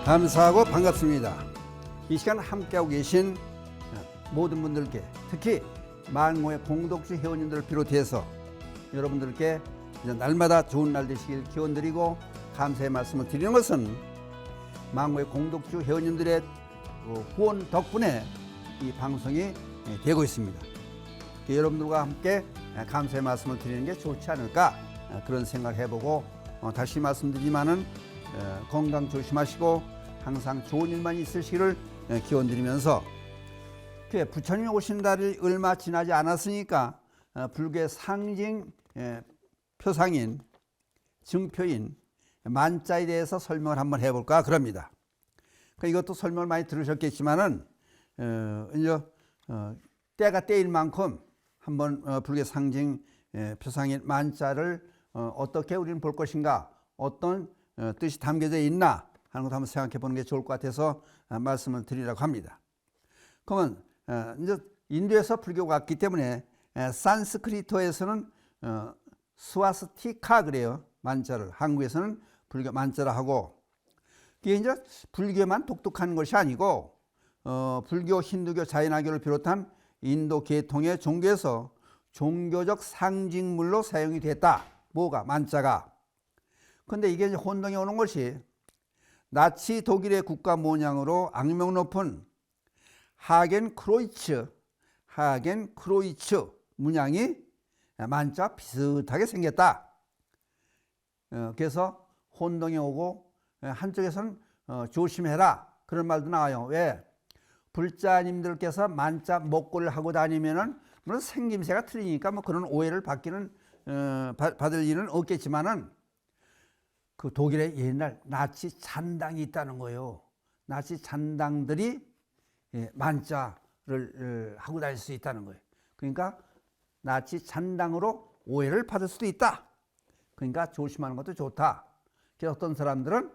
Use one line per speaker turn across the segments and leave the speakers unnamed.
감사하고 반갑습니다. 이 시간 함께하고 계신 모든 분들께, 특히 만고의 공덕주 회원님들을 비롯해서 여러분들께 날마다 좋은 날 되시길 기원드리고 감사의 말씀을 드리는 것은 만고의 공덕주 회원님들의 후원 덕분에 이 방송이 되고 있습니다. 여러분들과 함께 감사의 말씀을 드리는 게 좋지 않을까 그런 생각을 해보고 다시 말씀드리지만은 건강 조심하시고 항상 좋은 일만 있으시기를 기원드리면서 부처님이 오신 날이 얼마 지나지 않았으니까 불교의 상징 표상인 증표인 만자에 대해서 설명을 한번 해볼까 그럽니다. 이것도 설명을 많이 들으셨겠지만은 이제 때가 때일 만큼 한번 불교의 상징 표상인 만자를 어떻게 우리는 볼 것인가, 어떤 뜻이 담겨져 있나 하는 것도 한번 생각해 보는 게 좋을 것 같아서 말씀을 드리려고 합니다. 그러면 이제 인도에서 불교가 왔기 때문에 산스크리트어에서는 스와스티카 그래요. 만자를. 한국에서는 불교 만자라 하고, 이게 이제 불교만 독특한 것이 아니고 불교, 힌두교, 자이나교를 비롯한 인도 계통의 종교에서 종교적 상징물로 사용이 됐다. 뭐가? 만자가. 근데 이게 이제 혼동이 오는 것이 나치 독일의 국가 모양으로 악명 높은 하겐크로이츠 문양이 만자와 비슷하게 생겼다. 그래서 혼동이 오고 한쪽에서는 조심해라 그런 말도 나와요. 왜? 불자님들께서 만자 목걸이를 하고 다니면은 물론 생김새가 틀리니까 뭐 그런 오해를 받을 일은 없겠지만은 그 독일에 옛날 나치 잔당이 있다는 거예요. 나치 잔당들이 만자를 하고 다닐 수 있다는 거예요. 그러니까 나치 잔당으로 오해를 받을 수도 있다. 그러니까 조심하는 것도 좋다. 그래서 어떤 사람들은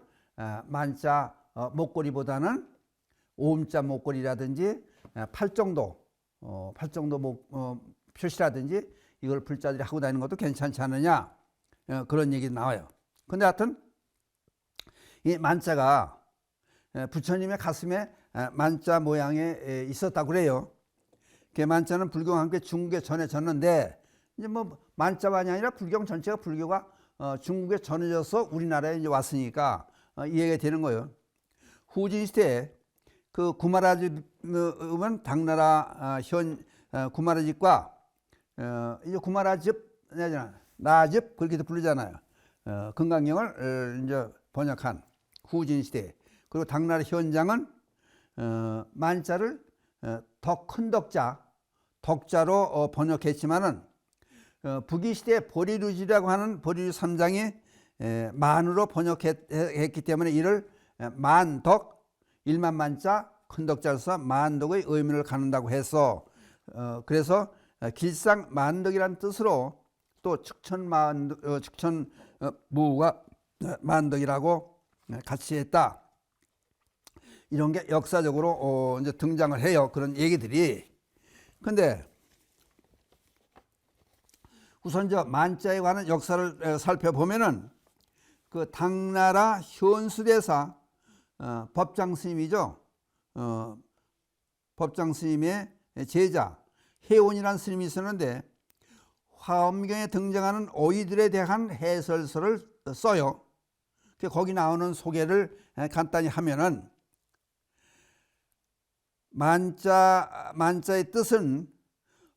만자 목걸이보다는 오음자 목걸이라든지 팔정도 표시라든지 이걸 불자들이 하고 다니는 것도 괜찮지 않느냐, 그런 얘기 나와요. 근데 하여튼 이 만자가 부처님의 가슴에 만자 모양에 있었다고 그래요. 그 만자는 불교와 함께 중국에 전해졌는데, 이제 뭐 만자만이 아니라 불경 전체가 불교가 중국에 전해져서 우리나라에 이제 왔으니까 이 얘기가 되는 거예요. 후진 시대에 그 구마라집은 당나라 현 구마라집과 이제 구마라집 나집 그렇게도 부르잖아요. 금강경을 이제 번역한 후진 시대, 그리고 당나라 현장은 만자를 더 큰 덕자로 번역했지만은 북위 시대 보리루지라고 하는 보리루 삼장이 만으로 번역했기 때문에 이를 만덕, 일만 만자 큰 덕자로서 만덕의 의미를 갖는다고 해서 그래서 길상만덕이라는 뜻으로 또 측천무가 만덕이라고 같이 했다. 이런 게 역사적으로 이제 등장을 해요. 그런 얘기들이. 근데 우선 저 만자에 관한 역사를 살펴보면은 그 당나라 현수대사 법장 스님이죠. 법장 스님의 제자 해온이라는 스님이 있었는데 화엄경에 등장하는 어휘들에 대한 해설서를 써요. 거기 나오는 소개를 간단히 하면은 만자의 뜻은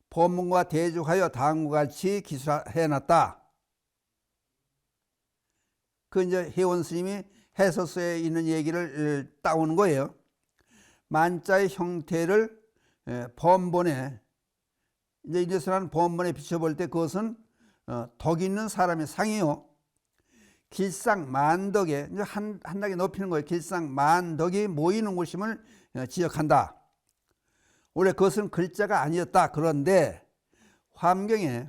법문과 대조하여 다음과 같이 기술해놨다. 그 이제 해온 스님이 해설서에 있는 얘기를 따오는 거예요. 만자의 형태를 번번에 이제 인도에서는 번번에 비춰볼 때 그것은 덕 있는 사람의 상이요. 길상만덕에 한 단계 높이는 거예요. 길상만덕이 모이는 곳임을 지적한다. 원래 그것은 글자가 아니었다. 그런데 화엄경에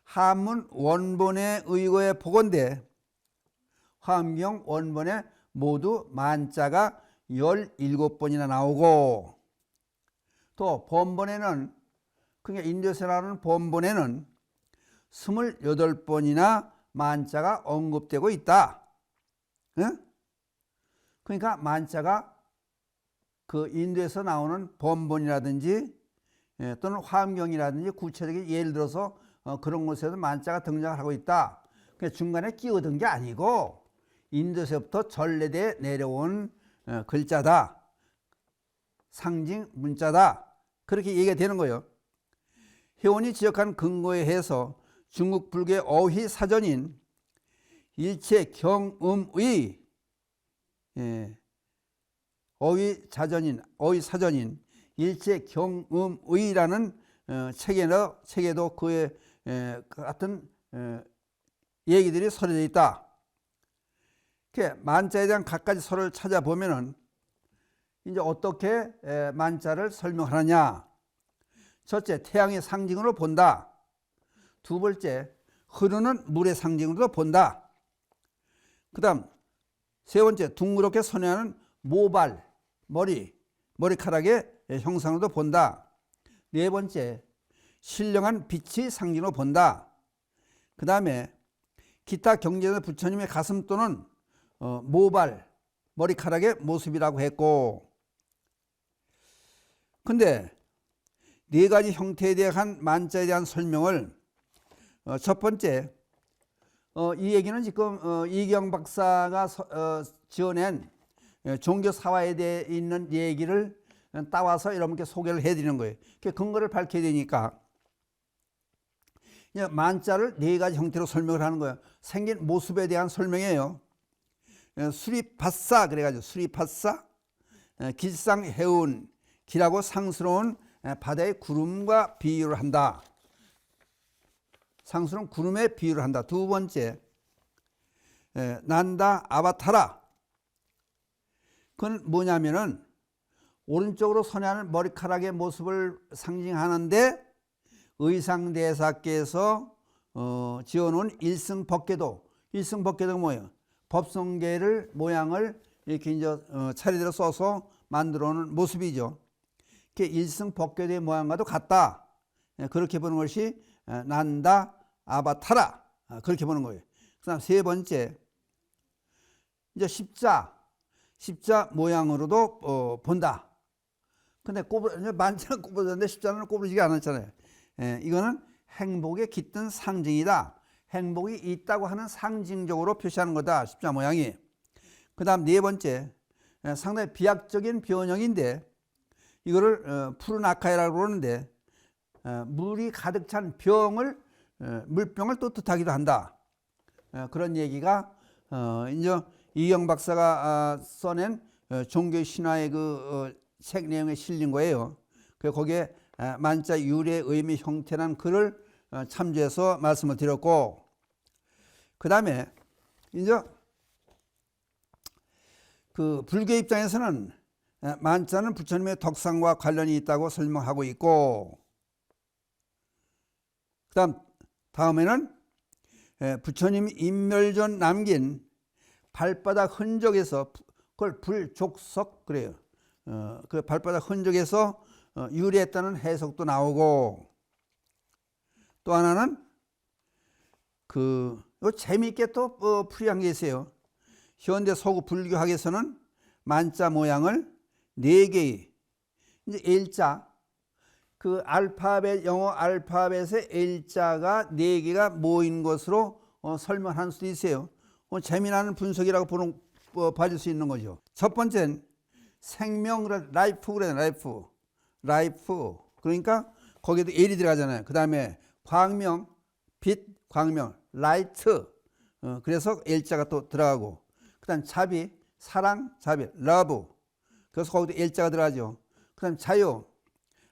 한문 원본에 의거해 보건대 화엄경 원본에 모두 만자가 17번이나 나오고, 또 번본에는 그러니까 인도에서 나오는 번본에는 28번이나 만자가 언급되고 있다. 예? 그러니까 만자가 그 인도에서 나오는 번본이라든지 또는 화엄경이라든지 구체적인 예를 들어서 그런 곳에서 만자가 등장을 하고 있다. 그러니까 중간에 끼어든 게 아니고 인도에서부터 전래대에 내려온 글자다. 상징 문자다. 그렇게 얘기가 되는 거예요. 회원이 지적한 근거에 해서 중국 불교의 어휘 사전인 일체 경음의 어휘 사전인 일체 경음의라는 책에도 그의 같은 얘기들이 서려져 있다. 만자에 대한 갖가지 설을 찾아보면은 이제 어떻게 만자를 설명하느냐. 첫째, 태양의 상징으로 본다. 두 번째, 흐르는 물의 상징으로 본다. 그 다음 세 번째, 둥그렇게 선회하는 모발, 머리카락의 형상으로도 본다. 네 번째, 신령한 빛의 상징으로 본다. 그 다음에 기타 경전의 부처님의 가슴 또는 모발, 머리카락의 모습이라고 했고, 근데 네 가지 형태에 대한 만자에 대한 설명을 첫 번째, 이 얘기는 지금 이경 박사가 지어낸 종교 사화에 대해 있는 얘기를 따와서 여러분께 소개를 해드리는 거예요. 근거를 밝혀야 되니까 만자를 네 가지 형태로 설명을 하는 거예요. 생긴 모습에 대한 설명이에요. 수리파사 그래가지고 수리파사, 길상해운, 길하고 상스러운 바다의 구름과 비유를 한다. 상스러운 구름에 비유를 한다. 두 번째, 난다 아바타라. 그건 뭐냐면은 오른쪽으로 선회하는 머리카락의 모습을 상징하는데 의상대사께서 지어놓은 일승법계도 뭐예요? 법성계를 모양을 이렇게 이제 차례대로 써서 만들어 놓은 모습이죠. 일승법계의 모양과도 같다. 그렇게 보는 것이 난다 아바타라. 그렇게 보는 거예요. 그 다음 세 번째, 이제 십자 모양으로도 본다. 근데 만자는 꼬부러졌는데 십자는 꼬부러지지 않았잖아요. 이거는 행복에 깃든 상징이다. 행복이 있다고 하는 상징적으로 표시하는 거다. 십자 모양이. 그 다음 네 번째, 상당히 비약적인 변형인데 이거를 푸른 아카이라고 그러는데 물이 가득 찬 물병을 또 뜻하기도 한다. 그런 얘기가 이제 이경 박사가 써낸 종교 신화의 그 책 내용에 실린 거예요. 거기에 만자 유래의 의미 형태라는 글을 참조해서 말씀을 드렸고, 그 다음에 이제 그 불교 입장에서는 만자는 부처님의 덕상과 관련이 있다고 설명하고 있고, 다음에는 부처님 인멸전 남긴 발바닥 흔적에서 그걸 불족석 그래요. 그 발바닥 흔적에서 유래했다는 해석도 나오고, 또 하나는 재미있게 또 풀이한 게 있어요. 현대 서구 불교학에서는 만자 모양을 네 개의 이제 L자, 그 알파벳, 영어 알파벳의 L자가 네 개가 모인 것으로 설명할 수도 있어요. 재미나는 분석이라고 봐줄 수 있는 거죠. 첫 번째는 생명, 라이프 그래, 라이프. 그러니까 거기에도 L이 들어가잖아요. 그 다음에 광명, 빛, 광명, 라이트. 그래서 L자가 또 들어가고. 그 다음 자비, 사랑, 자비, 러브. 그래서 거기도 L자가 들어가죠. 그 다음 자유,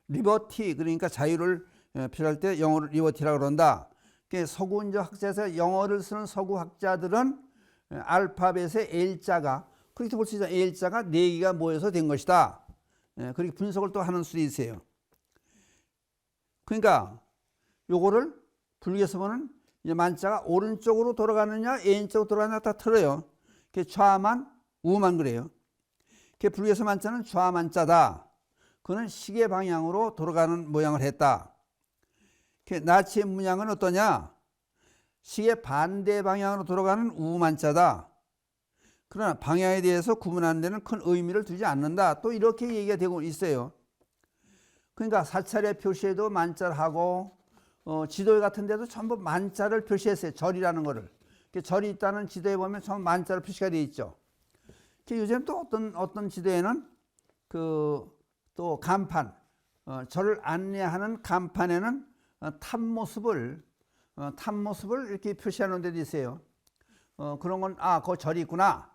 리버티. 그러니까 자유를 표현할 때 영어로 리버티라고 그런다. 서구 학자에서 영어를 쓰는 서구 학자들은 알파벳의 L자가, 그렇게 볼 수 있잖아요. L자가 4개가 모여서 된 것이다. 그렇게 분석을 또 하는 수도 있어요. 그러니까 요거를 불교에서 보는 만자가 오른쪽으로 돌아가느냐 왼쪽으로 돌아가느냐 다 틀어요. 좌만 우만 그래요. 불교에서 만자는 좌만자다. 그는 시계 방향으로 돌아가는 모양을 했다. 나치의 문양은 어떠냐? 시계 반대 방향으로 돌아가는 우만자다. 그러나 방향에 대해서 구분하는 데는 큰 의미를 두지 않는다. 또 이렇게 얘기가 되고 있어요. 그러니까 사찰의 표시에도 만자를 하고 지도 같은 데도 전부 만자를 표시했어요. 절이라는 거를. 절이 있다는 지도에 보면 전부 만자로 표시가 되어 있죠. 요즘 또 어떤 지도에는 또 간판, 절을 안내하는 간판에는 탑모습을 이렇게 표시하는 데도 있어요. 그런 건 그 절이 있구나.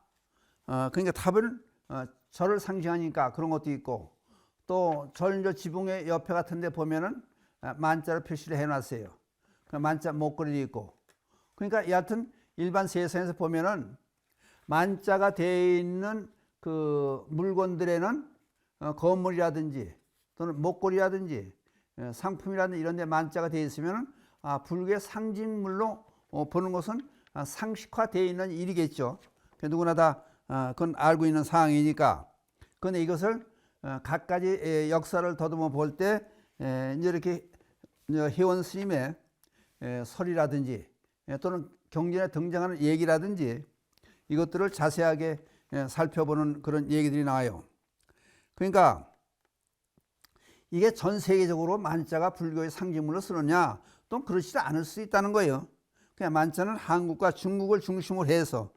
그러니까 탑은 절을 상징하니까 그런 것도 있고, 또 절 지붕의 옆에 같은 데 보면은 만자로 표시를 해놨어요. 만자 목걸이도 있고. 그러니까 여하튼 일반 세상에서 보면은 만자가 되어 있는 그 물건들에는 건물이라든지 또는 목걸이라든지 상품이라든지 이런 데 만자가 되어 있으면은 불교의 상징물로 보는 것은 상식화되어 있는 일이겠죠. 누구나 다 그건 알고 있는 사항이니까. 그런데 이것을 갖가지 역사를 더듬어 볼 때 이제 이렇게 회원 스님의 설이라든지 또는 경전에 등장하는 얘기라든지 이것들을 자세하게 살펴보는 그런 얘기들이 나와요. 그러니까 이게 전 세계적으로 만자가 불교의 상징물로 쓰느냐? 또 그렇지 않을 수 있다는 거예요. 그냥 만자는 한국과 중국을 중심으로 해서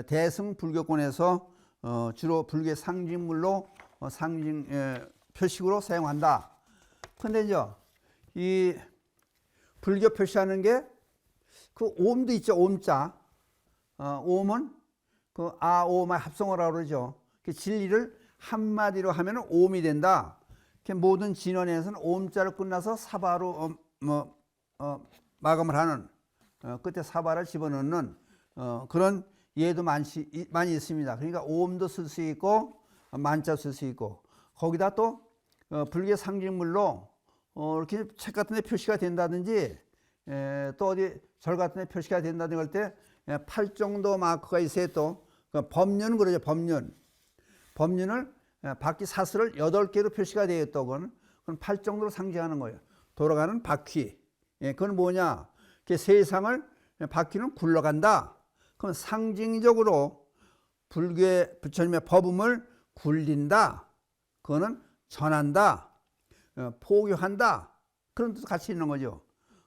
대승 불교권에서 주로 불교의 상징물로 상징 표식으로 사용한다. 근데 이제 이 불교 표시하는 게 그 옴도 있죠. 옴자. 옴은 그 아오마 합성어라고 그러죠. 진리를 한마디로 하면 옴이 된다. 모든 진원에서는 옴자로 끝나서 사바로 마감을 하는, 끝에 사바를 집어넣는 그런 예도 많이 있습니다. 그러니까 옴도 쓸 수 있고 만자 쓸 수 있고, 거기다 또 불교 상징물로 이렇게 책 같은 데 표시가 된다든지 또 어디 절 같은 데 표시가 된다든지 할 때 팔 정도 마크가 있어요. 또 법륜 그러죠. 법륜을 바퀴 사슬을 8개로 표시가 되어 있다고. 그건 팔 정도로 상징하는 거예요. 돌아가는 바퀴. 그건 뭐냐? 세상을 바퀴는 굴러간다. 그럼 상징적으로 불교의 부처님의 법음을 굴린다. 그거는 전한다. 포교한다. 그런 뜻도 같이 있는 거죠.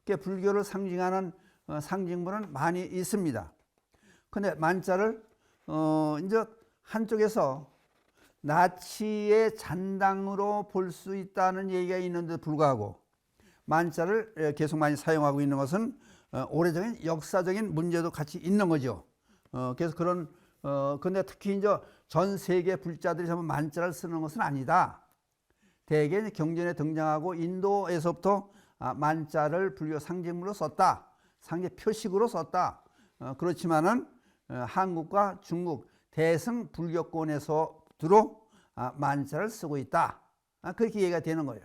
불교를 상징하는 상징물은 많이 있습니다. 근데 만자를 이제 한쪽에서 나치의 잔당으로 볼 수 있다는 얘기가 있는데 불구하고 만자를 계속 많이 사용하고 있는 것은 오래전인 역사적인 문제도 같이 있는 거죠. 그래서 근데 특히 이제 전 세계 불자들이 전부 만자를 쓰는 것은 아니다. 대개 경전에 등장하고 인도에서부터 만자를 불교 상징물로 썼다. 상징 표식으로 썼다. 그렇지만은 한국과 중국 대승 불교권에서 주로 만자를 쓰고 있다. 그렇게 얘기가 되는 거예요.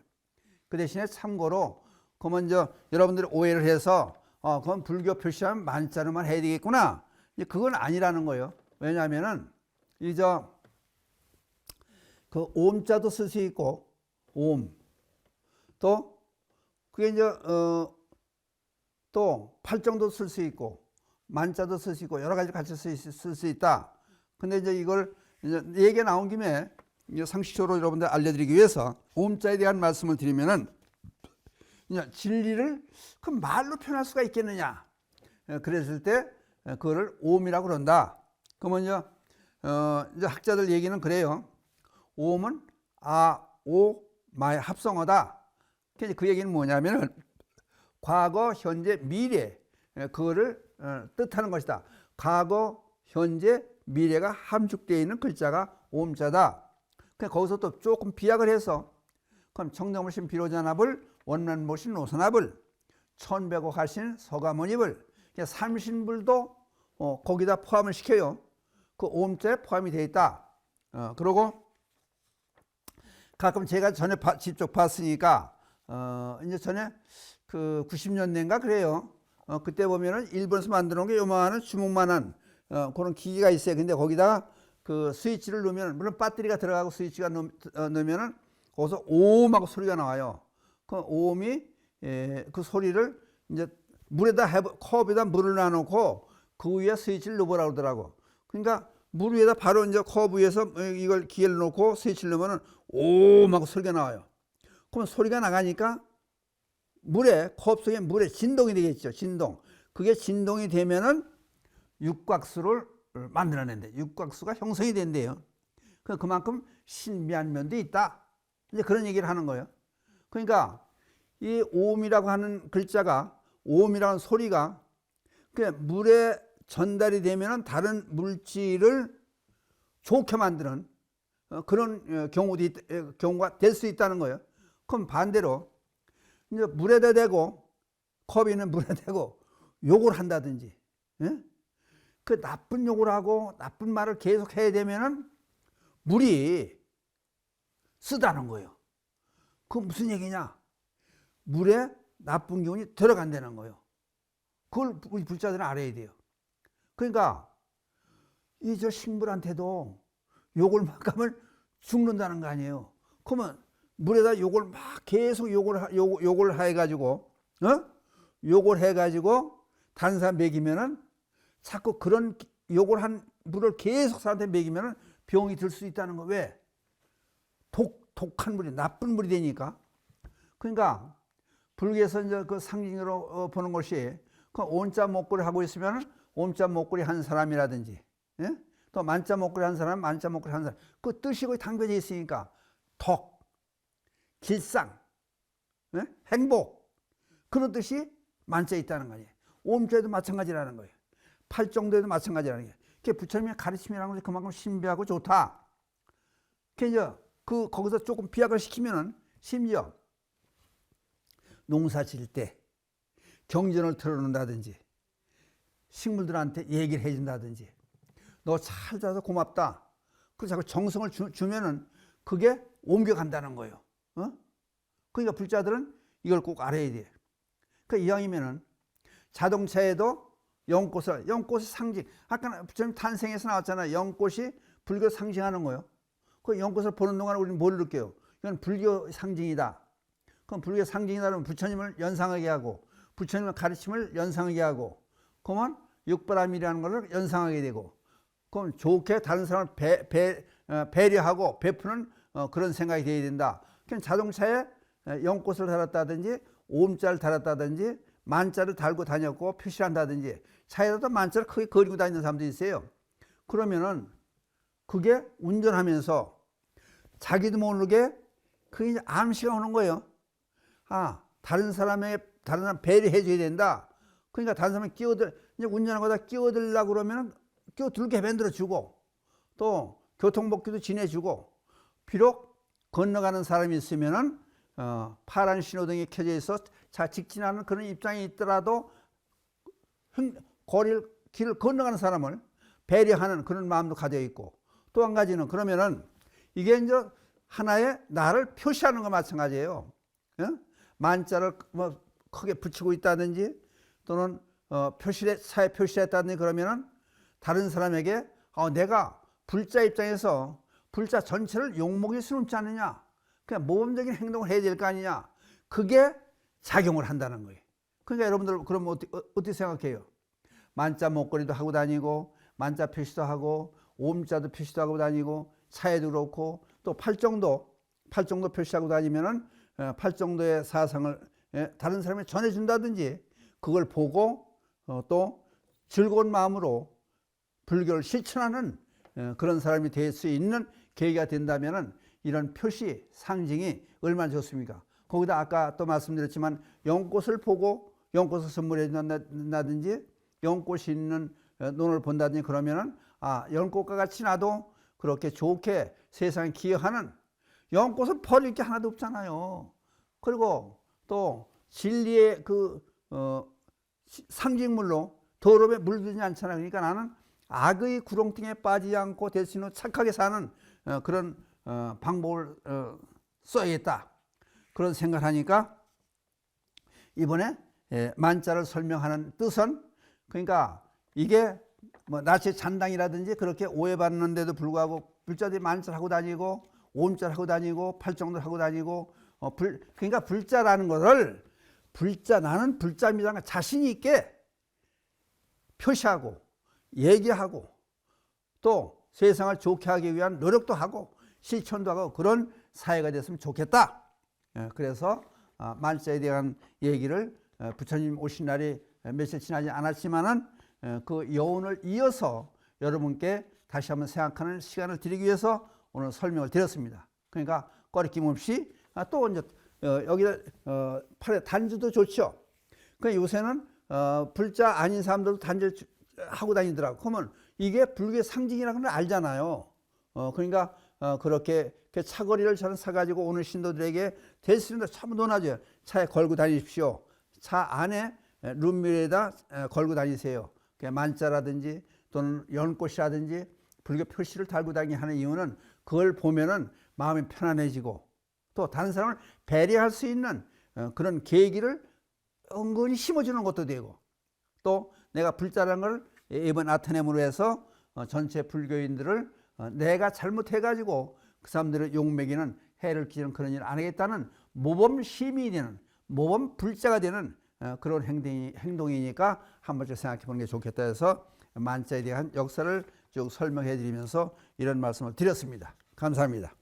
그 대신에 참고로 그 먼저 여러분들이 오해를 해서 그건 불교 표시하면 만자로만 해야 되겠구나. 그건 아니라는 거예요. 왜냐하면은 이제 그 옴자도 쓸 수 있고 옴 또 그게 이제 또 팔정도 쓸 수 있고 만자도 쓸 수 있고 여러 가지 같이 쓸 수 있다. 근데 이제 이걸 이제 얘기가 나온 김에 상식적으로 여러분들 알려드리기 위해서 옴자에 대한 말씀을 드리면은 진리를 그 말로 표현할 수가 있겠느냐? 그랬을 때 그거를 옴이라고 그런다. 그러면 이제 학자들 얘기는 그래요. 옴은 오, 마의 합성어다. 그 얘기는 뭐냐면은 과거, 현재, 미래 그거를 뜻하는 것이다. 과거, 현재, 미래가 함축되어 있는 글자가 옴자다. 거기서 또 조금 비약을 해서 그럼 청정무신 비로자납을 원만보신 노선합을 천백옥하신 서가모니를 삼신불도 거기다 포함을 시켜요. 그 옴자에 포함이 되어 있다. 그리고 가끔 제가 전에 직접 봤으니까 이제 전에 그 90년대인가 그래요. 그때 보면은 일본에서 만들어 놓은 게 요만한 주먹만한 그런 기기가 있어요. 근데 거기다가 그 스위치를 넣으면, 물론 배터리가 들어가고 스위치가 넣으면은 거기서 오음하고 소리가 나와요. 그 오음이 그 소리를 이제 물에다 컵에다 물을 놔놓고 그 위에 스위치를 넣어보라고 그러더라고. 그러니까 물 위에다 바로 이제 컵 위에서 이걸 기계를 놓고 스위치를 넣으면은 옴 하고 소리가 나와요. 그럼 소리가 나가니까 컵 속에 물에 진동이 되겠죠. 진동. 그게 진동이 되면은 육각수를 만들어낸대. 육각수가 형성이 된대요. 그만큼 신비한 면도 있다. 이제 그런 얘기를 하는 거예요. 그러니까 이 오음이라고 하는 글자가, 오음이라고 하는 소리가 그 물에 전달이 되면은 다른 물질을 좋게 만드는 그런 경우가 될 수 있다는 거예요. 그럼 반대로 이제 물에다 대고, 컵에 있는 물에 대고 욕을 한다든지, 예? 그 나쁜 욕을 하고 나쁜 말을 계속 해야 되면은 물이 쓰다는 거예요. 그 무슨 얘기냐? 물에 나쁜 기운이 들어간다는 거예요. 그걸 우리 불자들은 알아야 돼요. 그러니까 이 저 식물한테도 욕을 막 하면 죽는다는 거 아니에요. 그러면 물에다 욕을 막 계속 욕을 해가지고, 욕을 해가지고 다른 사람 먹이면은 자꾸 그런 욕을 한 물을 계속 사람한테 먹이면은 병이 들 수 있다는 거. 왜? 독한 물이, 나쁜 물이 되니까. 그러니까 불교에서 이제 그 상징으로 보는 것이, 그 온자 목걸이 하고 있으면 온자 목걸이 한 사람이라든지, 예? 또 만자 목걸이 한 사람, 만자 목걸이 한 사람, 그 뜻이 거의 담겨져 있으니까 덕, 길상, 예? 행복, 그런 뜻이 만자에 있다는 거예요. 옴자에도 마찬가지라는 거예요. 팔정도에도 마찬가지라는 거예요. 그게 부처님의 가르침이라는 것이 그만큼 신비하고 좋다. 그래서 거기서 조금 비약을 시키면은, 심지어 농사 지을 때 경전을 틀어놓는다든지, 식물들한테 얘기를 해준다든지, 너 잘 자라서 고맙다. 그래서 자꾸 정성을 주면은 그게 옮겨간다는 거예요. 그러니까 불자들은 이걸 꼭 알아야 돼. 그러니까 이왕이면은 자동차에도 연꽃의 상징. 아까 부처님 탄생에서 나왔잖아요. 연꽃이 불교 상징하는 거예요. 그 연꽃을 보는 동안 우리는 뭘 느껴요? 이건 불교 상징이다. 그럼 불교 상징이다 그러면 부처님을 연상하게 하고, 부처님의 가르침을 연상하게 하고, 그러면 육바람이라는 것을 연상하게 되고, 그럼 좋게 다른 사람을 배려하고 베푸는 그런 생각이 되어야 된다. 그냥 자동차에 연꽃을 달았다든지, 오음자를 달았다든지, 만자를 달고 다녔고 표시를 한다든지, 차에다도 만자를 크게 그리고 다니는 사람도 있어요. 그러면은 그게 운전하면서 자기도 모르게 그게 암시가 오는 거예요. 아, 다른 사람 배려해 줘야 된다. 그러니까 다른 사람이 이제 운전하고 다 끼어들려고 그러면 끼어들게 만들어 주고, 또 교통복귀도 지내주고, 비록 건너가는 사람이 있으면은 파란 신호등이 켜져 있어 직진하는 그런 입장이 있더라도 길을 건너가는 사람을 배려하는 그런 마음도 가져 있고, 또 한 가지는 그러면은 이게 이제 하나의 나를 표시하는 거 마찬가지예요. 만자를 뭐 크게 붙이고 있다든지, 또는 사회 표시했다든지, 그러면은 다른 사람에게 내가 불자 입장에서 불자 전체를 욕먹일 수는 없지 않느냐, 그냥 모범적인 행동을 해야 될 거 아니냐, 그게 작용을 한다는 거예요. 그러니까 여러분들 그러면 어떻게 생각해요? 만자 목걸이도 하고 다니고, 만자 표시도 하고, 오음자도 표시도 하고 다니고, 차에도 그렇고, 또 팔정도 표시하고 다니면은 팔정도의 사상을 다른 사람이 전해준다든지, 그걸 보고 또 즐거운 마음으로 불교를 실천하는 그런 사람이 될 수 있는 계기가 된다면은 이런 표시, 상징이 얼마나 좋습니까? 거기다 아까 또 말씀드렸지만 연꽃을 보고 연꽃을 선물해 준다든지, 연꽃이 있는 논을 본다든지, 그러면은 연꽃과 같이 나도 그렇게 좋게 세상에 기여하는, 연꽃은 버릴 게 하나도 없잖아요. 그리고 또 진리의 상징물로 더러움에 물들지 않잖아요. 그러니까 나는 악의 구렁텅이에 빠지지 않고 대신에 착하게 사는 그런 방법을 써야겠다. 그런 생각을 하니까 이번에 만자를 설명하는 뜻은, 그러니까 이게 뭐 나치 잔당이라든지 그렇게 오해받는데도 불구하고 불자들이 만자를 하고 다니고, 오음자를 하고 다니고, 팔정도를 하고 다니고, 그러니까 불자라는 것을 나는 불자입니다 자신 있게 표시하고 얘기하고, 또 세상을 좋게 하기 위한 노력도 하고 실천도 하고 그런 사회가 됐으면 좋겠다. 그래서 만자에 대한 얘기를 부처님 오신 날이 며칠 지나지 않았지만은 그 여운을 이어서 여러분께 다시 한번 생각하는 시간을 드리기 위해서 오늘 설명을 드렸습니다. 그러니까 꺼리낌 없이 또 이제 여기다 팔에 단주도 좋죠. 그러니까 요새는 불자 아닌 사람들도 단주를 하고 다니더라고. 그러면 이게 불교의 상징이라는 걸 알잖아요. 그러니까 그렇게 차거리를 저는 사가지고 오는 신도들에게 됐습니다. 참 논하죠. 차에 걸고 다니십시오. 차 안에 룸밀에다 걸고 다니세요. 만자라든지 또는 연꽃이라든지 불교 표시를 달고 다니게 하는 이유는 그걸 보면은 마음이 편안해지고 또 다른 사람을 배려할 수 있는 그런 계기를 은근히 심어주는 것도 되고 또 내가 불자라는 걸 이번 아테네으로 해서 전체 불교인들을 내가 잘못해가지고 그 사람들을 욕먹이는 해를 끼치는 그런 일을 안 하겠다는 모범 시민이 되는 모범 불자가 되는 그런 행동이니까 한 번쯤 생각해 보는 게 좋겠다 해서 만자에 대한 역사를 쭉 설명해 드리면서 이런 말씀을 드렸습니다. 감사합니다.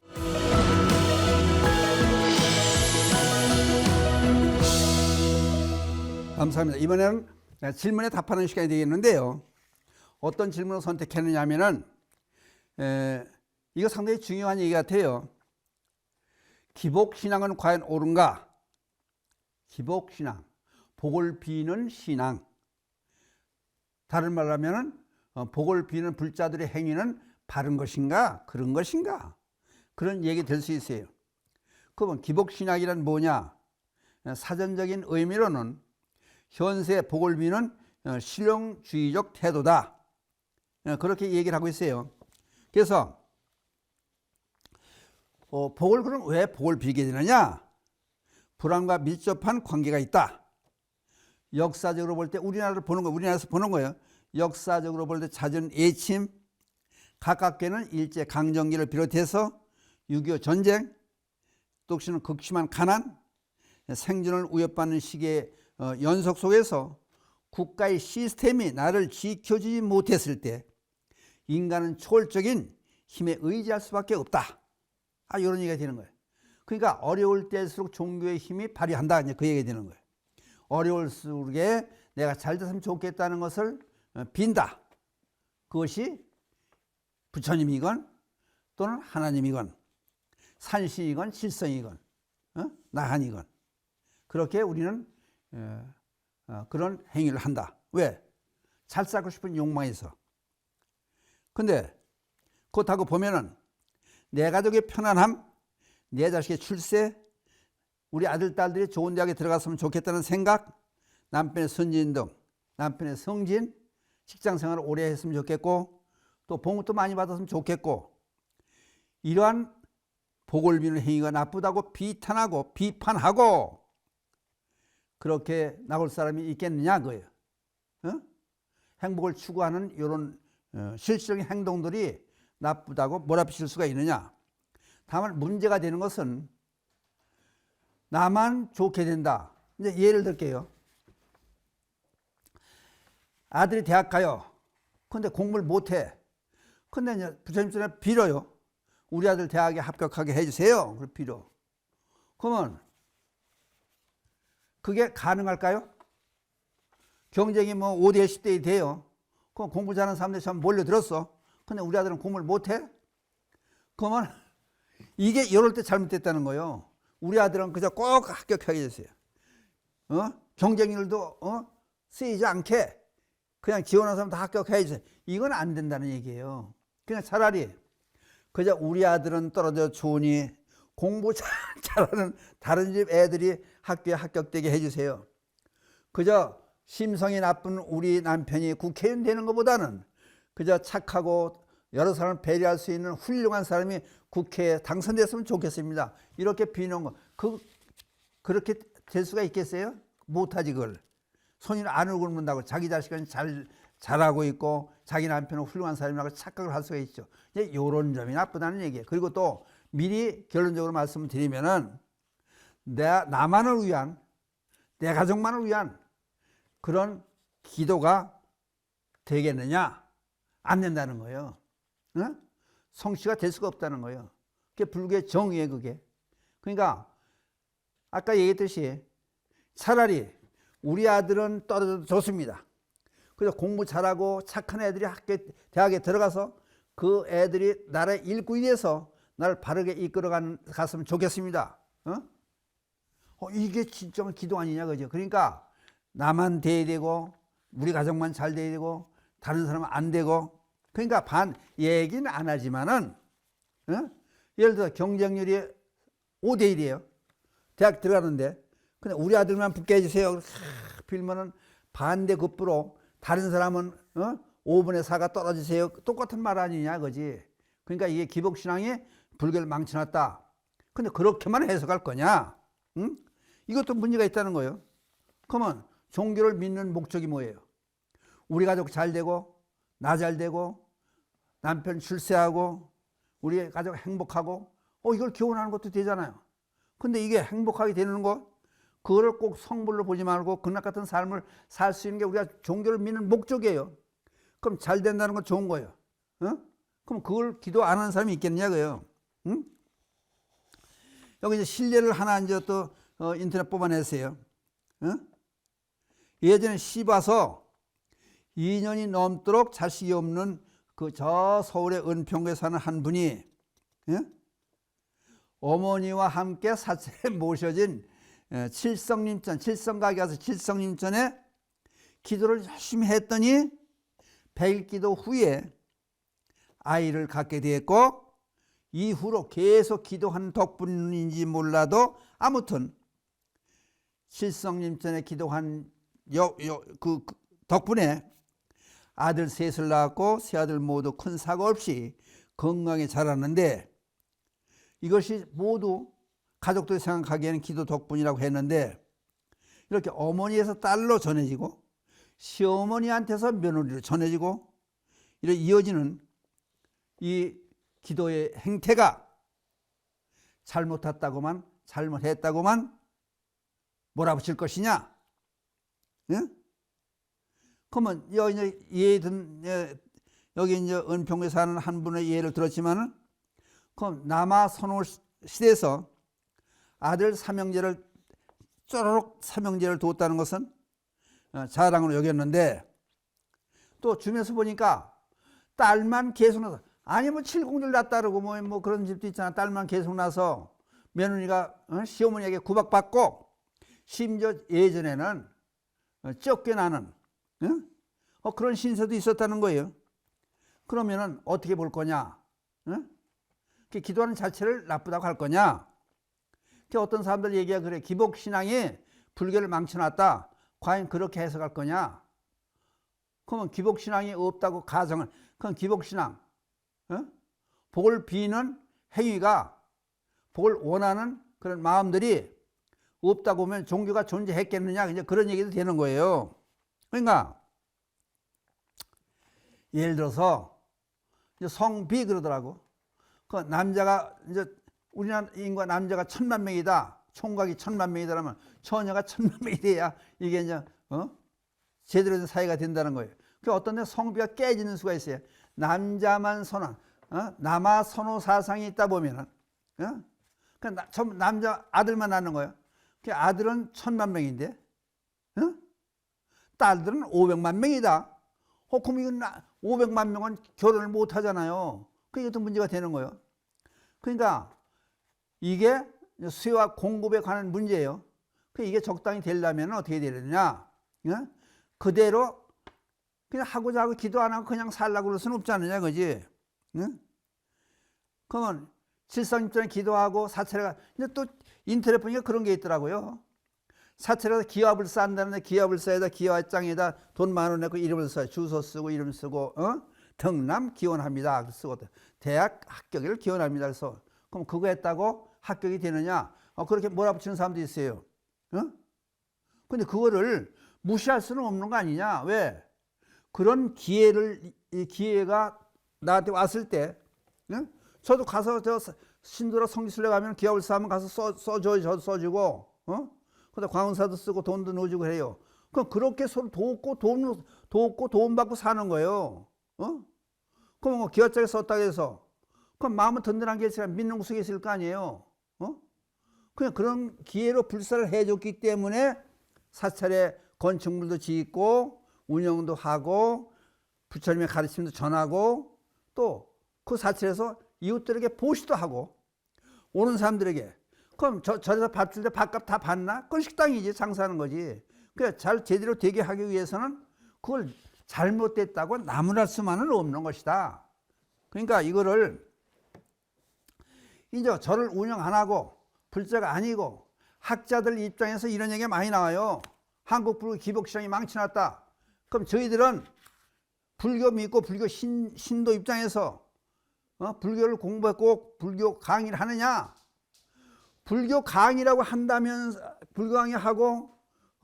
감사합니다. 이번에는 질문에 답하는 시간이 되겠는데요. 어떤 질문을 선택했느냐 하면은 이거 상당히 중요한 얘기 같아요. 기복신앙은 과연 옳은가? 기복신앙, 복을 비는 신앙. 다른 말로 하면은 복을 비는 불자들의 행위는 바른 것인가? 그런 것인가? 그런 얘기 될 수 있어요. 그러면 기복신앙이란 뭐냐? 사전적인 의미로는 현세 복을 비는 실용주의적 태도다. 그렇게 얘기를 하고 있어요. 그래서 복을 그럼 왜 복을 비게 되느냐? 불안과 밀접한 관계가 있다. 역사적으로 볼 때 우리나라를 보는 거, 우리나라에서 보는 거예요. 역사적으로 볼 때 잦은 애침, 가깝게는 일제 강점기를 비롯해서 6.25 전쟁, 또 혹시는 극심한 가난, 생존을 위협받는 시기의 연속 속에서 국가의 시스템이 나를 지켜주지 못했을 때 인간은 초월적인 힘에 의지할 수밖에 없다. 이런 얘기가 되는 거예요. 그러니까 어려울 때일수록 종교의 힘이 발휘한다. 그 얘기가 되는 거예요. 어려울수록 내가 잘 됐으면 좋겠다는 것을 빈다. 그것이 부처님이건 또는 하나님이건 산신이건 실성이건 나한이건 그렇게 우리는 그런 행위를 한다. 왜? 잘 살고 싶은 욕망이 있어. 근데 그렇다고 보면은 내 가족의 편안함, 내 자식의 출세, 우리 아들, 딸들이 좋은 대학에 들어갔으면 좋겠다는 생각, 남편의 선진 등, 남편의 성진, 직장 생활을 오래 했으면 좋겠고, 또 봉급도 많이 받았으면 좋겠고, 이러한 복을 비는 행위가 나쁘다고 비탄하고 비판하고 그렇게 나올 사람이 있겠느냐 그거예요. 행복을 추구하는 이런 실질적인 행동들이 나쁘다고 몰아붙일 수가 있느냐. 다만 문제가 되는 것은 나만 좋게 된다. 이제 예를 들게요. 아들이 대학 가요. 근데 공부를 못해. 근데 이제 부처님 전에 빌어요. 우리 아들 대학에 합격하게 해주세요. 그걸 빌어. 그러면 그게 가능할까요? 경쟁이 뭐 5대 10대 돼요. 그럼 공부 잘하는 사람들이 참 몰려들었어. 근데 우리 아들은 공부를 못해? 그러면 이게 이럴 때 잘못됐다는 거예요. 우리 아들은 그저 꼭 합격하게 해주세요. 경쟁률도 쓰이지 않게 그냥 지원한 사람 다 합격해 주세요. 이건 안 된다는 얘기예요. 그냥 차라리 그저 우리 아들은 떨어져 좋으니 공부 잘하는 다른 집 애들이 학교에 합격되게 해주세요. 그저 심성이 나쁜 우리 남편이 국회의원 되는 것보다는 그저 착하고 여러 사람을 배려할 수 있는 훌륭한 사람이 국회에 당선됐으면 좋겠습니다. 이렇게 비는 거. 그렇게 될 수가 있겠어요? 못하지 그걸. 손이 안 울고문다고 자기 자식은 잘하고 있고 자기 남편은 훌륭한 사람이라고 착각을 할 수가 있죠. 이런 점이 나쁘다는 얘기예요. 그리고 또 미리 결론적으로 말씀을 드리면은 나만을 위한 내 가족만을 위한 그런 기도가 되겠느냐? 안 된다는 거예요. 어? 성씨가 될 수가 없다는 거예요. 그게 불교의 정의예요, 그게. 그러니까 아까 얘기했듯이 차라리 우리 아들은 떨어져도 좋습니다. 그래서 공부 잘하고 착한 애들이 대학에 들어가서 그 애들이 나라의 일꾼이 돼서 나를 바르게 이끌어 갔으면 좋겠습니다. 이게 진정한 기도 아니냐, 그죠? 그러니까 나만 돼야 되고 우리 가정만 잘 돼야 되고 다른 사람은 안 되고, 그러니까 얘기는 안 하지만은 예를 들어 경쟁률이 5대1이에요. 대학 들어가는데 근데 우리 아들만 붙게 해주세요. 빌면은 반대급부로 다른 사람은 5분의 4가 떨어지세요. 똑같은 말 아니냐, 그지? 그러니까 이게 기복신앙이 불교를 망쳐놨다. 근데 그렇게만 해석할 거냐? 응? 이것도 문제가 있다는 거예요. 그러면 종교를 믿는 목적이 뭐예요? 우리 가족 잘 되고 나 잘 되고 남편 출세하고 우리 가족 행복하고 이걸 기원하는 것도 되잖아요. 근데 이게 행복하게 되는 거, 그거를 꼭 성불로 보지 말고 그날 같은 삶을 살 수 있는 게 우리가 종교를 믿는 목적이에요. 그럼 잘 된다는 건 좋은 거예요. 그럼 그걸 기도 안 하는 사람이 있겠냐고요. 여기 이제 실례를 하나 이제 또 인터넷 뽑아냈어요. 예전에 시봐서 2년이 넘도록 자식이 없는 그 저 서울의 은평구에 사는 한 분이 어머니와 함께 사찰에 모셔진 칠성림전, 칠성가게 가서 칠성림전에 기도를 열심히 했더니 100일 기도 후에 아이를 갖게 되었고, 이후로 계속 기도한 덕분인지 몰라도 아무튼 칠성림전에 기도한 그 덕분에 아들 셋을 낳았고 새아들 모두 큰 사고 없이 건강히 자랐는데, 이것이 모두 가족들이 생각하기에는 기도 덕분이라고 했는데, 이렇게 어머니에서 딸로 전해지고 시어머니한테서 며느리로 전해지고 이렇게 이어지는 이 기도의 행태가 잘못했다고만 몰아붙일 것이냐? 그러면 여기 이제 은평구에 사는 한 분의 예를 들었지만은, 그럼 남아 선호 시대에서 아들 삼형제를 쪼르륵 삼형제를 뒀다는 것은 자랑으로 여겼는데, 또 주변에서 보니까 딸만 계속 나서, 아니 뭐 칠공주를 낳았다 그러고 뭐 그런 집도 있잖아. 딸만 계속 나서 며느리가 시어머니에게 구박받고, 심지어 예전에는 쫓겨나는 그런 신세도 있었다는 거예요. 그러면은 어떻게 볼 거냐? 기도하는 자체를 나쁘다고 할 거냐? 어떤 사람들 얘기가 그래. 기복신앙이 불교를 망쳐놨다. 과연 그렇게 해석할 거냐? 그러면 기복신앙이 없다고 가정을, 그럼 기복신앙, 복을 비는 행위가, 복을 원하는 그런 마음들이 없다고 하면 종교가 존재했겠느냐? 이제 그런 얘기도 되는 거예요. 그러니까 예를 들어서 성비 그러더라고. 그 남자가 이제 우리나라 인구가 남자가 1000만 명이다. 총각이 1000만 명이다라면 처녀가 1000만 명이 돼야 이게 이제 제대로 된 사회가 된다는 거예요. 그 어떤 데 성비가 깨지는 수가 있어요. 남자만 선호, 남아 선호 사상이 있다 보면은, 남자 아들만 낳는 거예요. 그 아들은 1000만 명인데, 딸들은 500만 명이다. 그럼 이건 500만 명은 결혼을 못 하잖아요. 그게 또 문제가 되는 거예요. 그러니까 이게 수요와 공급에 관한 문제예요. 이게 적당히 되려면 어떻게 되느냐? 그대로 그냥 하고자 하고 기도 안 하고 그냥 살라고 그럴 수는 없지 않느냐, 그지? 그러면 칠성전에 기도하고 사찰에 가, 이제 또 인터넷 보니까 그런 게 있더라고요. 사찰에 가서 기업을 쌓는다는데 기업을 쌓여다 기업장에다 돈 10,000원 내고 이름을 써요. 주소 쓰고 이름 쓰고 등남 기원합니다 쓰고 대학 합격을 기원합니다. 그래서 그럼 그거 했다고 합격이 되느냐? 그렇게 몰아붙이는 사람도 있어요. 근데 그거를 무시할 수는 없는 거 아니냐? 왜? 그런 기회가 나한테 왔을 때, 저도 가서 신도라 성지순례 가면 기업을 쌓으면 가서 써줘요. 저도 써주고, 근데 광운사도 쓰고 돈도 넣어주고 해요. 그럼 그렇게 서로 돕고 도움 받고 사는 거예요. 그럼 뭐 기와장에 썼다고 해서 그럼 마음은 든든한 게 있으니까 믿는 구석에 있을 거 아니에요. 그냥 그런 기회로 불사를 해줬기 때문에 사찰에 건축물도 짓고 운영도 하고 부처님의 가르침도 전하고 또 그 사찰에서 이웃들에게 보시도 하고 오는 사람들에게 그럼 저래서 밥 줄 때 밥값 다 받나? 그건 식당이지, 장사하는 거지. 그러니까 잘 제대로 되게 하기 위해서는 그걸 잘못됐다고 나무랄 수만은 없는 것이다. 그러니까 이거를 이제 절을 운영 안 하고 불자가 아니고 학자들 입장에서 이런 얘기가 많이 나와요. 한국 불교 기복신앙이 망쳐놨다. 그럼 저희들은 불교 믿고 불교 신도 입장에서 불교를 공부했고 불교 강의를 하느냐? 불교 강의라고 한다면 불교 강의하고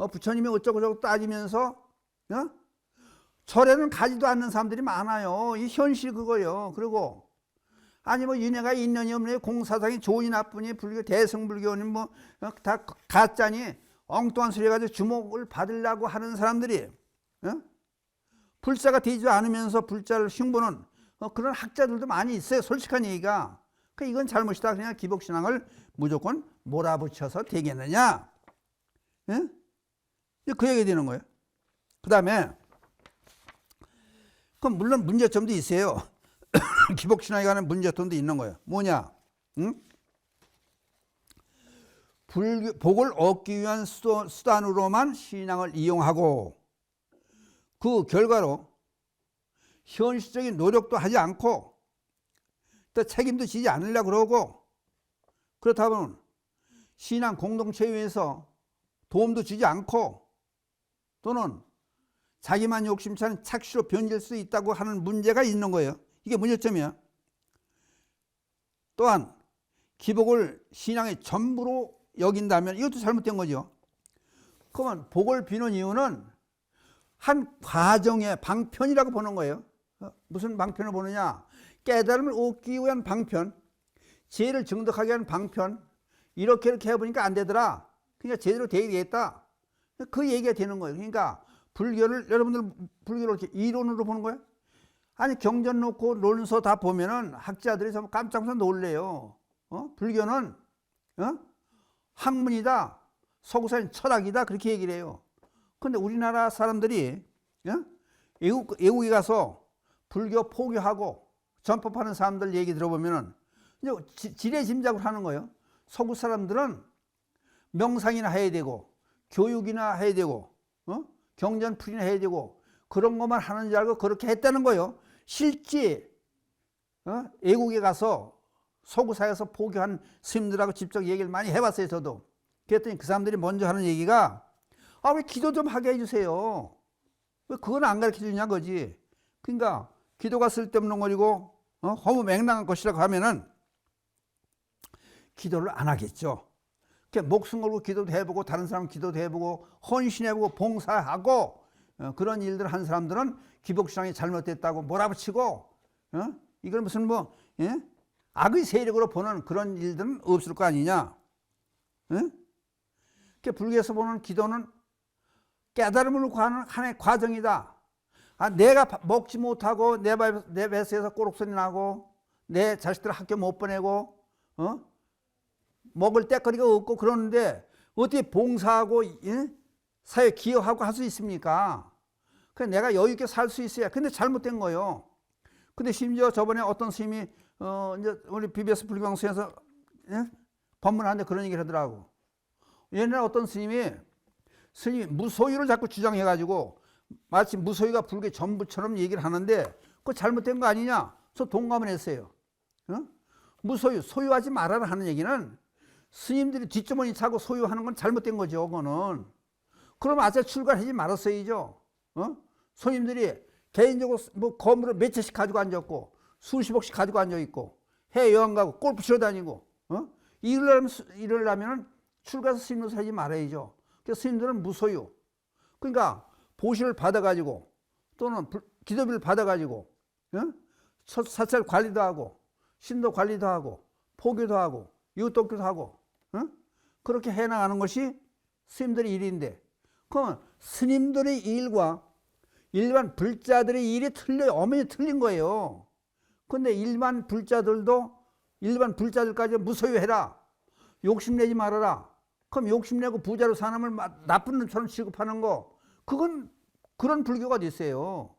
부처님이 어쩌고저쩌고 따지면서 절에는 가지도 않는 사람들이 많아요. 이 현실 그거예요. 그리고 아니 뭐 윤회가 있느니 없느니 공사상이 좋으니 나쁘니 불교 대승불교는 뭐 다 가짜니 엉뚱한 소리 가지고 주목을 받으려고 하는 사람들이 불자가 되지 않으면서 불자를 흉보는 그런 학자들도 많이 있어요. 솔직한 얘기가. 그러니까 이건 잘못이다. 그냥 기복신앙을 무조건 몰아붙여서 되겠느냐? 그 얘기 되는 거예요. 그 다음에 그럼 물론 문제점도 있어요. 기복신앙에 관한 문제점도 있는 거예요. 뭐냐? 복을 얻기 위한 수단으로만 신앙을 이용하고 그 결과로 현실적인 노력도 하지 않고 또 책임도 지지 않으려고 그러고 그렇다 보면 신앙 공동체에 의해서 도움도 주지 않고 또는 자기만 욕심차는 착시로 변질 수 있다고 하는 문제가 있는 거예요. 이게 문제점이야. 또한 기복을 신앙의 전부로 여긴다면 이것도 잘못된 거죠. 그러면 복을 비는 이유는 한 과정의 방편이라고 보는 거예요. 무슨 방편을 보느냐? 깨달음을 얻기 위한 방편, 지혜를 증득하게 하는 방편, 이렇게 해보니까 안 되더라. 그러니까 제대로 되겠다. 그 얘기가 되는 거예요. 그러니까 불교를, 여러분들 불교를 이렇게 이론으로 보는 거예요? 아니, 경전 놓고 논서 다 보면은 학자들이 좀 깜짝 놀래요. 불교는, 학문이다. 서구사는 철학이다. 그렇게 얘기를 해요. 근데 우리나라 사람들이, 외국에 가서 불교 포교하고 전법하는 사람들 얘기 들어보면은 이제 지레짐작을 하는 거예요. 서구 사람들은 명상이나 해야 되고 교육이나 해야 되고 경전풀이나 해야 되고 그런 것만 하는 줄 알고 그렇게 했다는 거예요. 실제 외국에 가서 서구사에서 포교한 스님들하고 직접 얘기를 많이 해봤어요. 저도. 그랬더니 그 사람들이 먼저 하는 얘기가 왜 기도 좀 하게 해주세요. 왜 그건 안 가르쳐 주냐 거지. 그러니까 기도가 쓸데없는 거리고 허무 맹랑한 것이라고 하면은 기도를 안 하겠죠. 목숨 걸고 기도도 해보고 다른 사람 기도도 해보고 헌신해보고 봉사하고 그런 일들 한 사람들은 기복신앙이 잘못됐다고 몰아붙이고 이걸 무슨 악의 세력으로 보는 그런 일들은 없을 거 아니냐. 불교에서 보는 기도는 깨달음을 구하는 하나의 과정이다. 내가 먹지 못하고 내 뱃속에서 꼬록소리 나고 내 자식들 학교 못 보내고 먹을 때거리가 없고 그러는데 어떻게 봉사하고 사회 기여하고 할 수 있습니까? 그래서 내가 여유 있게 살 수 있어야. 근데 잘못된 거예요. 근데 심지어 저번에 어떤 스님이 이제 우리 BBS 불교방송에서 법문하는데 그런 얘기를 하더라고. 옛날에 어떤 스님이 무소유를 자꾸 주장해가지고 마치 무소유가 불교 전부처럼 얘기를 하는데 그거 잘못된 거 아니냐? 저 동감을 했어요. 무소유, 소유하지 말아라 하는 얘기는 스님들이 뒷주머니 차고 소유하는 건 잘못된 거죠. 그거는. 그럼 아재 출가하지 말았어야죠. 스님들이 개인적으로 뭐 건물을 몇 채씩 가지고 앉았고 수십억씩 가지고 앉아있고 해외여행 가고 골프 치러 다니고 이러려면 출가해서 스님으로 하지 말아야죠. 그래서 스님들은 무소유. 그러니까 보시를 받아가지고 또는 기도비를 받아가지고 사찰 관리도 하고 신도 관리도 하고 포교도 하고 이웃돕기도 하고 그렇게 해나가는 것이 스님들의 일인데 그럼 스님들의 일과 일반 불자들의 일이 틀려요. 엄연히 틀린 거예요. 근데 일반 불자들까지 무소유해라. 욕심내지 말아라. 그럼 욕심내고 부자로 사람을 나쁜 놈처럼 취급하는 거, 그건 그런 불교가 됐어요.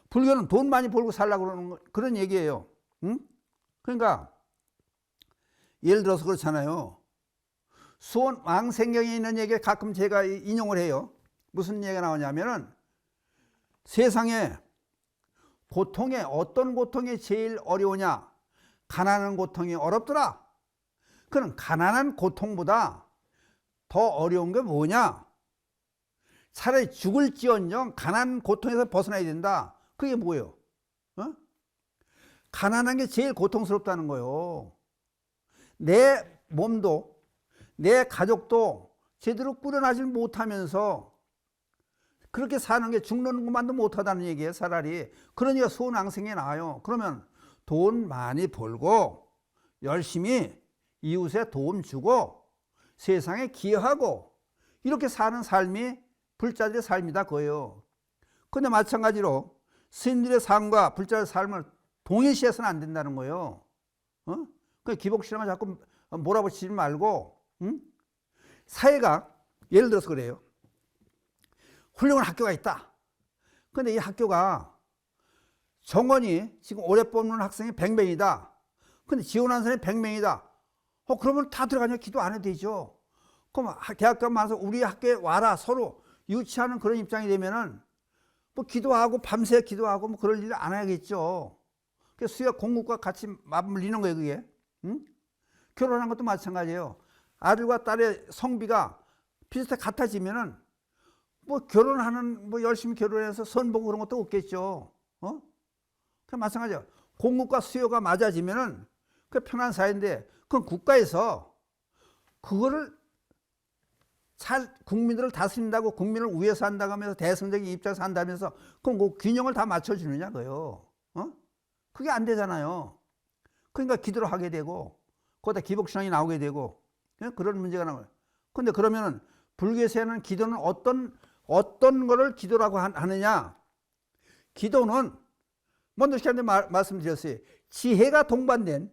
불교는 돈 많이 벌고 살라고 그러는 거, 그런 얘기예요. 응? 그러니까 예를 들어서 그렇잖아요. 수원 왕생경에 있는 얘기 가끔 제가 인용을 해요. 무슨 얘기가 나오냐면은 세상에 고통에 어떤 고통이 제일 어려우냐? 가난한 고통이 어렵더라. 그럼 가난한 고통보다 더 어려운 게 뭐냐? 차라리 죽을지언정 가난 고통에서 벗어나야 된다. 그게 뭐예요? 어? 가난한 게 제일 고통스럽다는 거예요. 내 몸도 내 가족도 제대로 꾸려나질 못하면서 그렇게 사는 게 죽는 것만도 못하다는 얘기예요. 차라리. 그러니까 수원왕생에 나와요. 그러면 돈 많이 벌고 열심히 이웃에 도움 주고 세상에 기여하고 이렇게 사는 삶이 불자들의 삶이다 그거예요. 근데 마찬가지로 스님들의 삶과 불자의 삶을 동일시해서는 안 된다는 거예요. 그 기복신앙을 자꾸 몰아붙이지 말고, 사회가 예를 들어서 그래요. 훌륭한 학교가 있다. 근데 이 학교가 정원이 지금 올해 뽑는 학생이 100명이다. 근데 지원한 사람이 100명이다. 그러면 다 들어가냐? 기도 안 해도 되죠. 그럼 대학교 와서 우리 학교에 와라. 서로 유치하는 그런 입장이 되면은 뭐 기도하고 밤새 기도하고 뭐 그럴 일을 안 하겠죠. 그래서 수학 공급과 같이 맞물리는 거예요, 그게. 응? 결혼한 것도 마찬가지예요. 아들과 딸의 성비가 비슷하게 같아지면은 뭐 결혼하는 뭐 열심히 결혼해서 선보고 그런 것도 없겠죠. 그 마찬가지야. 공급과 수요가 맞아지면은 그 편한 사회인데, 그건 국가에서 그거를 잘 국민들을 다스린다고, 국민을 위해서 한다고 하면서 대승적인 입장에서 한다면서 그럼 그 균형을 다 맞춰주느냐 그요. 그게 안 되잖아요. 그러니까 기도를 하게 되고 거기다 기복신앙이 나오게 되고 그런 문제가 나와요. 근데 그러면은 불교에서는 기도는 어떤 거를 기도라고 하느냐? 기도는 먼저 시간에 말씀드렸어요. 지혜가 동반된,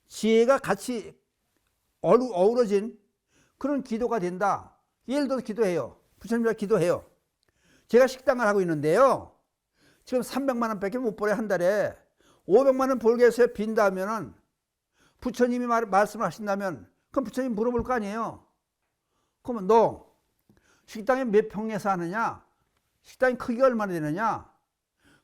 지혜가 같이 어우러진 그런 기도가 된다. 예를 들어서 기도해요. 부처님과 기도해요. 제가 식당을 하고 있는데요. 지금 300만 원밖에 못 벌어요, 한 달에. 500만 원 벌게 해서 빈다면은 부처님이 말씀을 하신다면 그럼 부처님 물어볼 거 아니에요. 그러면 너 식당에 몇 평에서 하느냐? 식당의 크기가 얼마나 되느냐?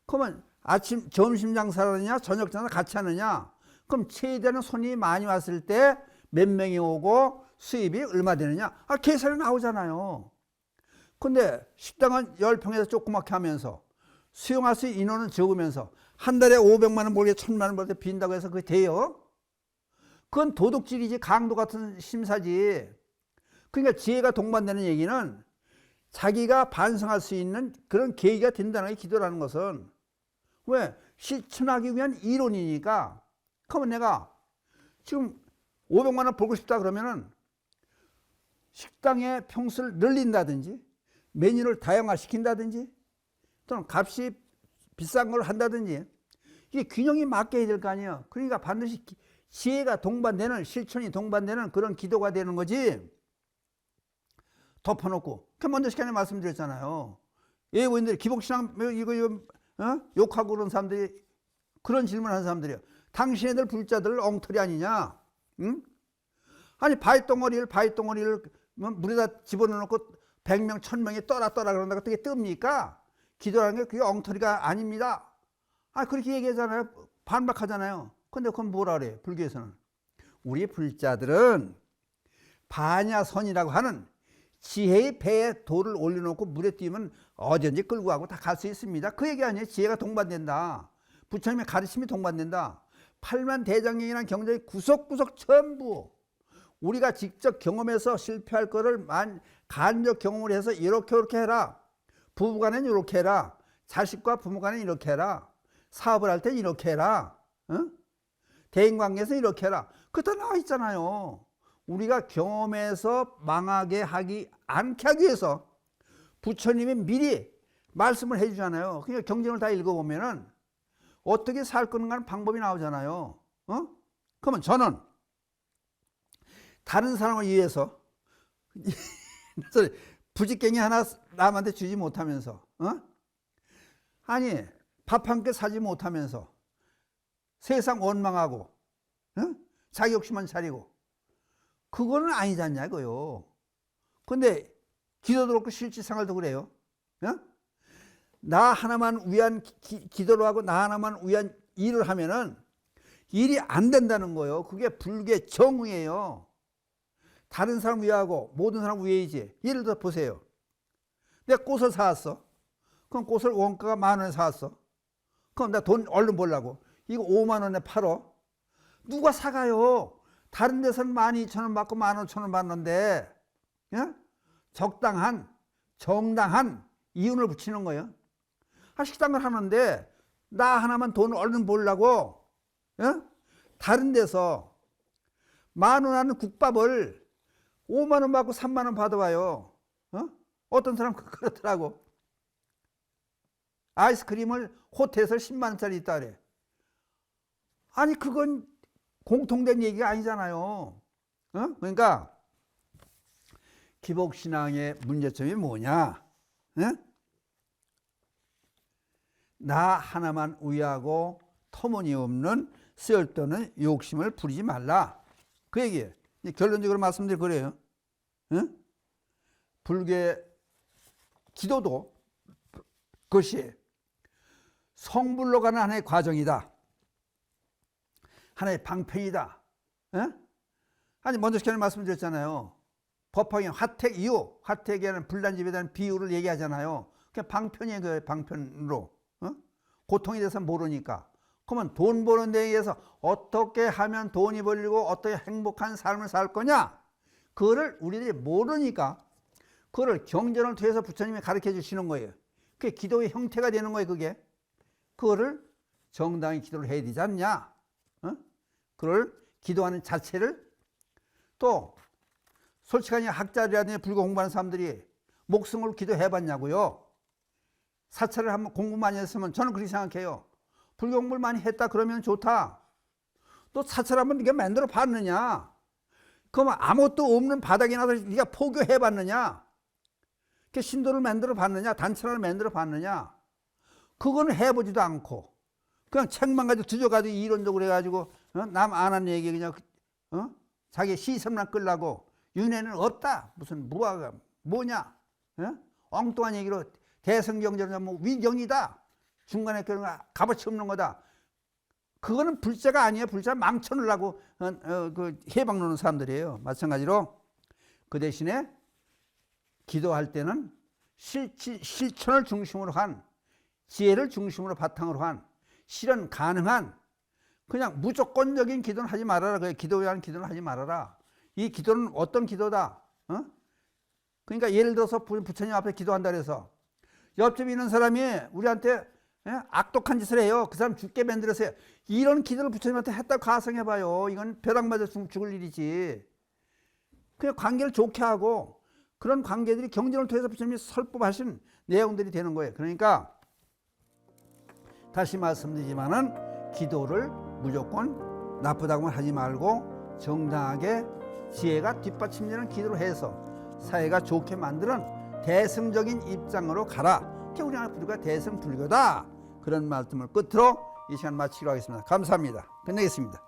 그러면 아침, 점심 장사를 하느냐? 저녁 장사 같이 하느냐? 그럼 최대한 손님이 많이 왔을 때 몇 명이 오고 수입이 얼마 되느냐? 계산이 나오잖아요. 근데 식당은 10평에서 조그맣게 하면서 수용할 수 있는 인원은 적으면서 한 달에 500만 원 벌게 1000만 원 벌게 빈다고 해서 그게 돼요? 그건 도둑질이지, 강도 같은 심사지. 그러니까 지혜가 동반되는 얘기는 자기가 반성할 수 있는 그런 계기가 된다는 게 기도라는 것은. 왜? 실천하기 위한 이론이니까. 그러면 내가 지금 500만 원 벌고 싶다 그러면은 식당의 평수를 늘린다든지 메뉴를 다양화시킨다든지 또는 값이 비싼 걸 한다든지 이게 균형이 맞게 해야 될 거 아니에요. 그러니까 반드시 지혜가 동반되는, 실천이 동반되는 그런 기도가 되는 거지. 덮어놓고. 그 먼저 시간에 말씀드렸잖아요. 예고인들이 기복신앙 이거 욕하고 그런 사람들이 그런 질문하는 사람들이요. 당신네들 불자들 엉터리 아니냐? 응? 아니 바위덩어리를 물에다 집어넣고 100명 1000명이 떠라 그런다고 어떻게 뜹니까? 기도라는 게 그게 엉터리가 아닙니다. 그렇게 얘기하잖아요. 반박하잖아요. 근데 그건 뭐라 그래요? 불교에서는 우리 불자들은 반야선이라고 하는 지혜의 배에 돌을 올려놓고 물에 띄면 어디든지 끌고 가고 다 갈 수 있습니다. 그 얘기 아니에요. 지혜가 동반된다. 부처님의 가르침이 동반된다. 팔만대장경이라는 경전이 구석구석 전부 우리가 직접 경험해서 실패할 거를 간접 경험을 해서 이렇게 해라. 부부간에는 이렇게 해라. 자식과 부모간에는 이렇게 해라. 사업을 할 때는 이렇게 해라. 대인관계에서 이렇게 해라. 그거 다 나와 있잖아요. 우리가 경험해서 망하게 하기 않게 하기 위해서 부처님이 미리 말씀을 해주잖아요. 그러니까 경전을 다 읽어보면은 어떻게 살 거는가 방법이 나오잖아요. 그러면 저는 다른 사람을 위해서 부직갱이 하나 남한테 주지 못하면서, 아니 밥 한 끼 사지 못하면서 세상 원망하고, 자기 욕심만 차리고, 그거는 아니지 않냐고요. 근데 기도도 그렇고 실질생활도 그래요. 나 하나만 위한 기도를 하고 나 하나만 위한 일을 하면은 일이 안 된다는 거예요. 그게 불교의 정의예요. 다른 사람 위하고 모든 사람 위해이지. 예를 들어 보세요. 내가 꽃을 사왔어. 그럼 꽃을 원가가 10,000원에 사왔어. 그럼 나 돈 얼른 벌라고. 이거 50,000원에 팔어. 누가 사가요? 다른 데서는 12,000원 받고 15,000원 받는데, 적당한, 정당한 이윤을 붙이는 거예요. 식당을 하는데 나 하나만 돈을 얼른 벌라고, 다른 데서 10,000원 하는 국밥을 50,000원 받고 30,000원 받아와요. 어떤 사람 그렇더라고. 아이스크림을 호텔에서 100,000원짜리 있다 그래. 아니 그건 공통된 얘기가 아니잖아요. 그러니까 기복신앙의 문제점이 뭐냐? 나 하나만 위하고 터무니없는 쓸데없는 욕심을 부리지 말라. 그 얘기예요. 결론적으로 말씀드릴 거예요. 불교의 기도도 그것이 성불로 가는 하나의 과정이다. 하나의 방편이다. 아니 먼저 전에 말씀드렸잖아요. 법화경 화택 이후, 화택에 대한 불난집에 대한 비유를 얘기하잖아요. 그냥 방편이에요. 그 방편으로. 고통에 대해서 모르니까. 그러면 돈 버는 데에 의해서 어떻게 하면 돈이 벌리고 어떻게 행복한 삶을 살 거냐? 그거를 우리들이 모르니까 그거를 경전을 통해서 부처님이 가르쳐 주시는 거예요. 그게 기도의 형태가 되는 거예요. 그게. 그거를 정당히 기도를 해야 되지 않냐? 그걸 기도하는 자체를 또 솔직하게 학자들이라든지 불교 공부하는 사람들이 목숨을 기도해 봤냐고요. 사찰을 한번 공부 많이 했으면 저는 그렇게 생각해요. 불교 공부를 많이 했다 그러면 좋다. 또 사찰 한번 네가 만들어 봤느냐? 그러면 아무것도 없는 바닥에 나서 네가 포교해 봤느냐? 신도를 만들어 봤느냐? 단체를 만들어 봤느냐? 그거는 해보지도 않고 그냥 책만 가지고 뒤져가지고 이론적으로 해가지고 남 안 하는 얘기 그냥 자기 시선만 끌라고 윤회는 없다. 무슨 무화가 뭐냐? 엉뚱한 얘기로 대성경전은 뭐 위경이다. 중간에 그런 값어치 없는 거다. 그거는 불자가 아니에요. 불자 망쳐놓으려고 그 해방 놓는 사람들이에요. 마찬가지로 그 대신에 기도할 때는 실천을 중심으로 한 지혜를 중심으로 바탕으로 한 실현 가능한 그냥 무조건적인 기도는 하지 말아라. 그래. 기도에 대한 기도는 하지 말아라. 이 기도는 어떤 기도다? 그러니까 예를 들어서 부처님 앞에 기도한다 그래서 옆집에 있는 사람이 우리한테 악독한 짓을 해요. 그 사람 죽게 만들어서 이런 기도를 부처님한테 했다고 가성해봐요. 이건 벼락 맞아 죽을 일이지. 그냥 관계를 좋게 하고 그런 관계들이 경전을 통해서 부처님이 설법하신 내용들이 되는 거예요. 그러니까 다시 말씀드리지만은 기도를 무조건 나쁘다고만 하지 말고 정당하게 지혜가 뒷받침되는 기도를 해서 사회가 좋게 만드는 대승적인 입장으로 가라. 그게 우리나라 불교가 대승 불교다. 그런 말씀을 끝으로 이 시간 마치기로 하겠습니다. 감사합니다. 끝내겠습니다.